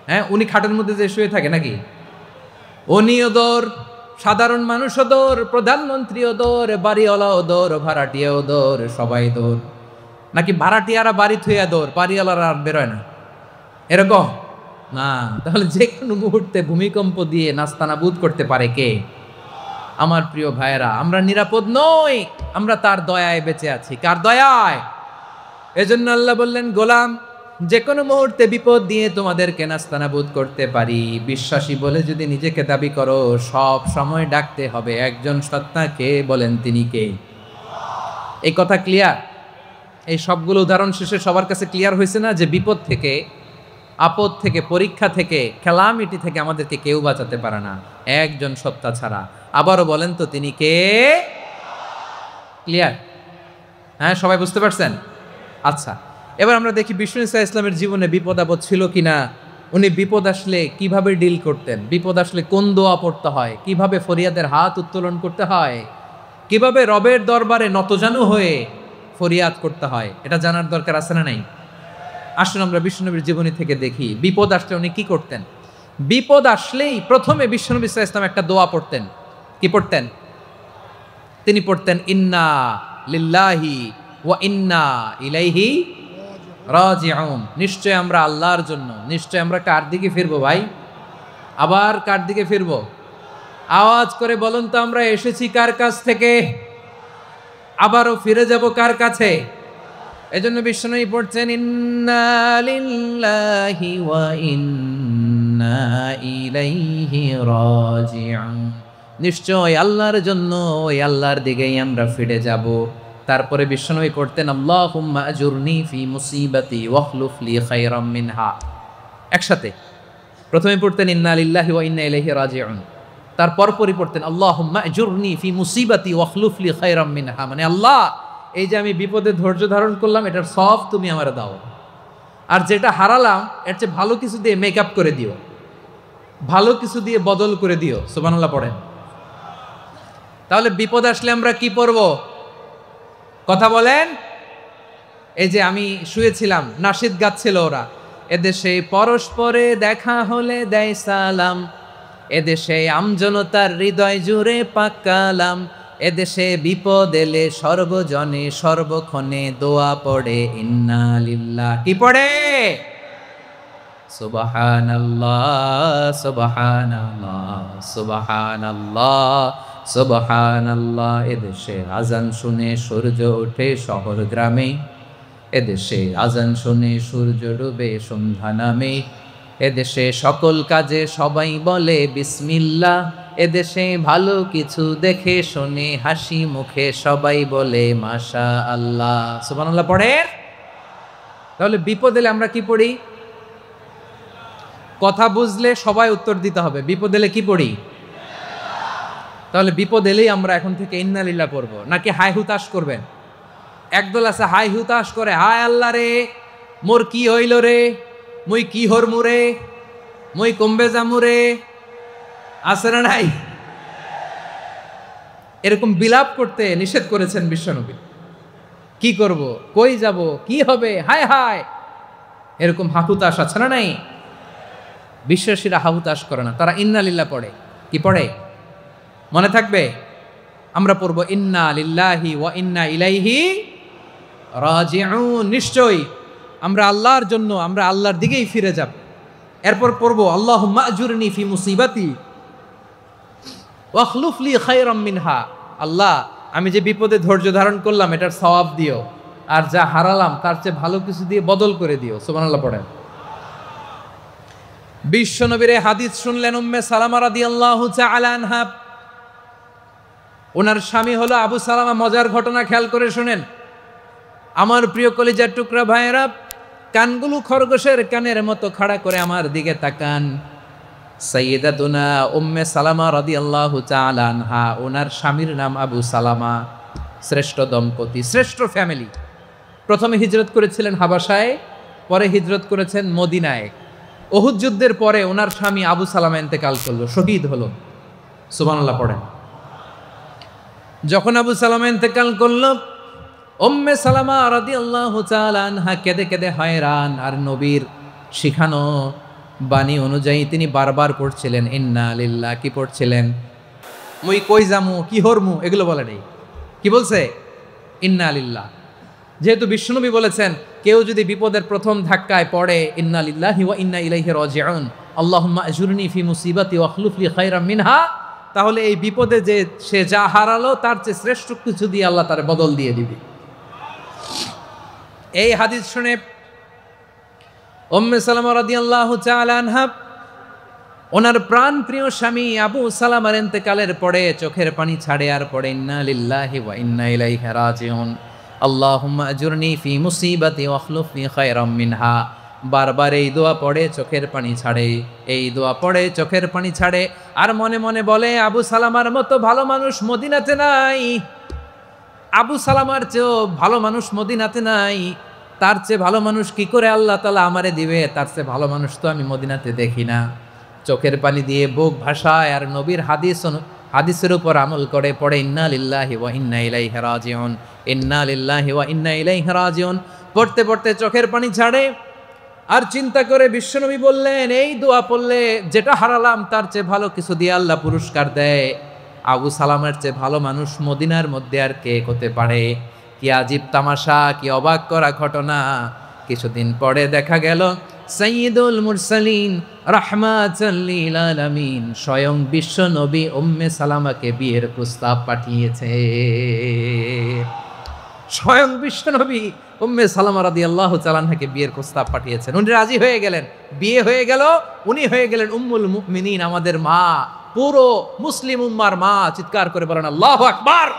A: হ্যাঁ, উনি খাটের মধ্যে যে শুয়ে থাকে নাকি? উনিও দৌড়, সাধারণ মানুষও দৌড়, প্রধানমন্ত্রীও দৌড়, বাড়িওয়ালাও দৌড়, ভাড়াটিয়াও দৌড়, সবাই দৌড়। নাকি ভাড়াটিয়ারা বাড়ি থুইয়া দৌড়, বাড়িওয়ালারা আর বেরোয় না? এরকম না। তাহলে যে কোনো মুহূর্তে ভূমিকম্প দিয়ে নাস্তানাবুদ করতে পারে কে? আমার প্রিয় ভাইয়েরা, আমরা নিরাপদ নই, আমরা তার দয়ায় বেঁচে আছি। কার দয়ায়? এজন্য আল্লাহ বললেন, গোলাম যে কোনো মুহূর্তে বিপদ দিয়ে তোমাদেরকে নাস্তানাবুদ করতে পারি। বিশ্বাসী বলে যদি নিজেকে দাবি করো, সব সময় ডাকতে হবে একজন সত্তাকে। বলেন তিনি কে? এই কথা ক্লিয়ার? এই সবগুলো উদাহরণ শেষে সবার কাছে ক্লিয়ার হয়েছে না যে বিপদ থেকে, আপদ থেকে, পরীক্ষা থেকে, ক্যালামিটি থেকে আমাদেরকে কেউ বাঁচাতে পারে না একজন সত্তা ছাড়া। আবারও বলেন তো তিনি কে? ক্লিয়ার? হ্যাঁ, সবাই বুঝতে পারছেন? আচ্ছা, এবার আমরা দেখি বিষ্ণু ঈসা ইসলামের জীবনে বিপদ আপদ ছিল কিনা। উনি বিপদ আসলে কিভাবে ডিল করতেন, বিপদ আসলে কোন দোয়া পড়তে হয়, কিভাবে ফরিয়াদের হাত উত্তোলন করতে হয়, কিভাবে রবের দরবারে নতজানু হয়ে ফরিয়াদ করতে হয়, এটা জানার দরকার আছে না নাই? আসুন আমরা বিশ্বনবীর জীবনী থেকে দেখি বিপদ আসলে উনি কি করতেন। বিপদ আসলেই প্রথমে বিশ্বনবী সাল্লাল্লাহু আলাইহি ওয়াসাল্লাম একটা দোয়া পড়তেন। কি পড়তেন? তিনি পড়তেন ইন্না লিল্লাহি ওয়া ইন্না ইলাইহি রাজিউন। নিশ্চয় আমরা আল্লাহর জন্য, নিশ্চয় আমরা কার দিকে ফিরবো ভাই? আবার কার দিকে ফিরবো? আওয়াজ করে বলুন তো, আমরা এসেছি কার কাছ থেকে, আবারও ফিরে যাব কার কাছে? এজন্য বিশ্বনবী পড়ছেন ইন্না লিল্লাহি ওয়া ইন্না ইলাইহি রাজিউন। নিশ্চয় আল্লাহর জন্য, ওই আল্লাহর দিকেই আমরা ফিরে যাব। তারপরে বিশ্বনবী করতেন আল্লাহুম্মা আজুরনি ফি মুসিবাতি ওয়াখলুফ লি খায়রাম মিনহা। একসাথে প্রথমে পড়তেন ইন্না লিল্লাহি ওয়া ইন্না ইলাইহি রাজিউন, তারপর পরই পড়তেন আল্লাহুম্মা আজুরনি ফি মুসিবাতি ওয়াখলুফ লি খায়রাম মিনহা। মানে আল্লাহ, এই যে আমি বিপদে ধৈর্য ধারণ করলাম, এটার সব তুমি আমারে দাও, আর যেটা হারালাম এর চেয়ে ভালো কিছু দিয়ে মেকআপ করে দিও, ভালো কিছু দিয়ে বদল করে দিও। সুবহানাল্লাহ পড়েন। তাহলে বিপদ আসলে আমরা কি পড়ব? কথা বলেন। এই যে আমি শুয়েছিলাম, নাশিদ গাচ্ছিল ওরা, এদেশে পরস্পরে দেখা হলে দেয় সালাম, এদেশে আমজনতার হৃদয় জুড়ে পাকালাম, এদেশে বিপদ এলে সর্বজনে সর্বক্ষণে দোয়া পড়ে ইন্না লিল্লাহ। কি পড়ে? সুবহানাল্লাহ সুবহানাল্লাহ সুবহানাল্লাহ সুবহানাল্লাহ। এদেশে আজান শুনে সূর্য ওঠে শহর গ্রামে, এদেশে আজান শুনে সূর্য ডুবে সন্ধ্যা নামে, এদেশে সকল কাজে সবাই বলে বিসমিল্লাহ, এদেশে ভালো কিছু দেখে শুনে হাসি মুখে সবাই বলে মাশা আল্লাহ। সুবহানাল্লাহ পড়েন। তাহলে বিপদ এলে আমরা কি পড়ি? কথা বুঝলে সবাই উত্তর দিতে হবে। বিপদ এলে কি পড়ি? তাহলে বিপদ এলেই আমরা এখন থেকে ইন্না লিল্লাহ পড়বো, নাকি হাই হুতাশ করবেন? একদল আছে হাই হুতাশ করে, হায় আল্লাহ রে মোর কি হইল রে, মুই কি হরমু রে, মুই কমবে জামু রে, আছে না নাই? এরকম বিলাপ করতে নিষেধ করেছেন বিশ্বনবী। কি করব, কই যাব, কি হবে, হায় হায়, এরকম হাহুতাশ আছে না নাই? বিশ্বাসীরা হাহুতাশ করে না, তারা ইন্না লিল্লাহ পড়ে। কি পড়ে মনে থাকবে? আমরা পড়ব ইন্না লিল্লাহি ওয়া ইন্না ইলাইহি রাজিউন। নিশ্চয়ই আমরা আল্লাহর জন্য, আমরা আল্লাহর দিকেই ফিরে যাব। এরপর পড়ব আল্লাহুম্মা আজুরনি ফি মুসিবাতি ওয়াখলুফ লি খায়রাম মিনহা। আল্লাহ, আমি যে বিপদে ধৈর্য ধারণ করলাম এটার সওয়াব দিও, আর যা হারালাম তার চেয়ে ভালো কিছু দিয়ে বদল করে দিও। সুবহানাল্লাহ পড়েন। বিশ্বনবীর হাদিস শুনলেন উম্মে সালামা রাদিয়াল্লাহু তাআলা আনহা। ওনার স্বামী হলো আবু সালামা। মজার ঘটনা খেয়াল করে শুনেন আমার প্রিয় কলিজার টুকরা ভাইয়েরা। কানগুলো খরগোশের কানের মতো খাড়া করে আমার দিকে তাকান। সাইয়্যিদাতুনা উম্মে সালামা রাদিয়াল্লাহু তাআলা আনহা, ওনার স্বামীর নাম আবু সালামা। শ্রেষ্ঠ দম্পতি, শ্রেষ্ঠ ফ্যামিলি। প্রথমে হিজরত করেছিলেন হাবাসায়, পরে হিজরত করেছেন মদিনায়। উহুদ যুদ্ধের পরে ওনার স্বামী আবু সালামা ইন্তেকাল করলো, শহীদ হলো। সুবহানাল্লাহ পড়েন। যখন আবু সালামা ইন্তেকাল করলো, উম্মে সালামা রাদিয়াল্লাহু তাআলা আনহা কেঁদে কেঁদে হয়রান। আর নবীর শিখানো বাণী অনুযায়ী তিনি বারবার পড়ছিলেন ইন্না লিল্লাহ। কি পড়ছিলেন? মুই কই যামু, কি হরমু, এগুলো বলে নেই। কি বলছে? ইন্না লিল্লাহ। যেহেতু বিশ্বনবী বলেছেন কেউ যদি বিপদের প্রথম ধাক্কায় পড়ে ইন্না লিল্লাহি ওয়া ইন্না ইলাইহি রাজিউন, আল্লাহুম্মা আজুরনি ফি মুসিবাতি ওয়াখলুফ লি খায়রাম মিনহা, তাহলে এই বিপদে যে সে যা হারালো তার চেয়ে শ্রেষ্ঠ কিছু দিয়ে আল্লাহ তার বদল দিয়ে দিবে। এই হাদিস শুনে উম্মে সালামা রাদিয়াল্লাহু তাআলা আনহা ওনার প্রাণ প্রিয় স্বামী আবু সালামার ইন্তেকালের পরে চোখের পানি ছাড়ে আর পড়ে ইন্না লিল্লাহি ওয়া ইন্না ইলাইহি রাজিউন আল্লাহুম্মা আজুরনি ফি মুসিবাতি ওয়াখলুফনি খায়রাম মিনহা। বারবার এই দোয়া পড়ে চোখের পানি ছাড়ে, এই দোয়া পড়ে চোখের পানি ছাড়ে, আর মনে মনে বলে আবু সালামার মতো ভালো মানুষ মদিনাতে নাই, আবু সালামার চেয়েও ভালো মানুষ মদিনাতে নাই, তার চেয়ে ভালো মানুষ কি করে আল্লাহ তাআলা আমারে দিবে, তার চেয়ে ভালো মানুষ তো আমি মদিনাতে দেখি না। চোখের পানি দিয়ে বুক ভাসায় আর নবীর হাদিসের উপর আমল করে পড়ে ইন্না লিল্লাহি ওয়া ইন্না ইলাইহি রাজিউন, ইন্না লিল্লাহি ওয়া ইন্না ইলাইহি রাজিউন। পড়তে পড়তে চোখের পানি ছাড়ে আর চিন্তা করে বিশ্বনবী বললেন, এই দোয়া পড়লে যেটা হারালাম তার চেয়ে ভালো কিছু দিয়ে আল্লাহ পুরস্কার দেয়। আবু সালামের চেয়ে ভালো মানুষ মদিনার মধ্যে আর কে হতে পারে? কি আজীব তামাশা, কি অবাক করা ঘটনা। কিছুদিন পরে দেখা গেল সাইয়্যিদুল মুরসালিন রাহমাতাল লিল আলামিন স্বয়ং বিশ্ব নবী উম্মে সালামাকে বিয়ের প্রস্তাব পাঠিয়েছে। স্বয়ং বিশ্ব নবী উম্মে সালামা রাদিয়াল্লাহু তাআলা আনহাকে বিয়ের প্রস্তাব পাঠিয়েছেন। উনি রাজি হয়ে গেলেন, বিয়ে হয়ে গেল, উনি হয়ে গেলেন উম্মুল মুমিনিন, আমাদের মা, পুরো মুসলিম উম্মার মা। চিৎকার করে বলেন আল্লাহু আকবার।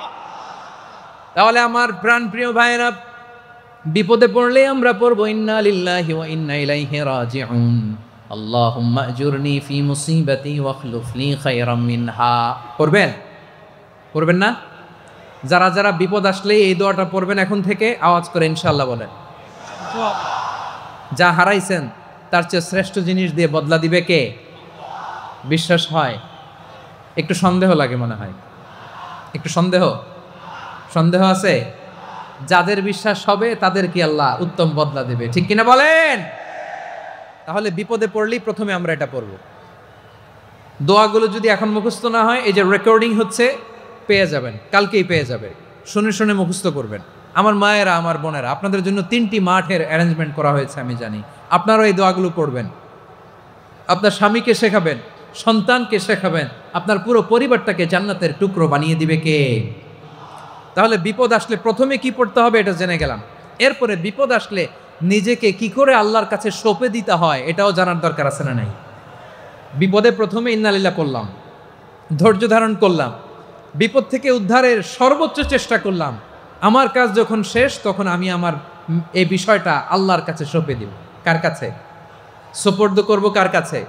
A: তাহলে আমার প্রাণ প্রিয় ভাইয়েরা, বিপদে পড়লে আমরা পড়বো ইন্না লিল্লাহি ওয়া ইন্না ইলাইহি রাজিউন আল্লাহুম্মা আজুরনি ফি মুসিবাতি ওয়াখলুফনি খায়রাম মিনহা। পড়বেন? পড়বেন না? যারা যারা বিপদ আসলে এই দোয়াটা পড়বেন এখন থেকে আওয়াজ করে ইনশাআল্লাহ বলেন। যা হারাইছেন তার চেয়ে শ্রেষ্ঠ জিনিস দিয়ে বদলা দিবে কে? বিশ্বাস হয়? একটু সন্দেহ লাগে মনে হয়, একটু সন্দেহ আছে? যাদের বিশ্বাস হবে তাদের কি আল্লাহ উত্তম বদলা দেবে, ঠিক কিনা বলেন? তাহলে বিপদে পড়লেই প্রথমে আমরা এটা পড়ব। দোয়াগুলো যদি এখন মুখস্থ না হয়, এই যে রেকর্ডিং হচ্ছে, পেয়ে যাবেন, কালকেই পেয়ে যাবে। শুনে শুনে মুখস্থ করবেন। আমার মায়েরা, আমার বোনেরা, আপনাদের জন্য 3টি মাঠের অ্যারেঞ্জমেন্ট করা হয়েছে, আমি জানি। আপনারাও এই দোয়াগুলো পড়বেন, আপনার স্বামীকে শেখাবেন, সন্তানকে শেখাবেন, আপনার পুরো পরিবারটাকে জান্নাতের টুকরো বানিয়ে দিবে কে? তাহলে বিপদ আসলে প্রথমে কি পড়তে হবে এটা জেনে গেলাম। এরপরে বিপদ আসলে নিজেকে কি করে আল্লাহর কাছে সঁপে দিতে হয় এটাও জানার দরকার আছে না নাই? বিপদে প্রথমে ইন্নালিল্লাহ করলাম, ধৈর্য ধারণ করলাম, বিপদ থেকে উদ্ধারের সর্বোচ্চ চেষ্টা করলাম। আমার কাজ যখন শেষ তখন আমি আমার এই বিষয়টা আল্লাহর কাছে সঁপে দিব। কার কাছে সোপর্দ করব? কার কাছে?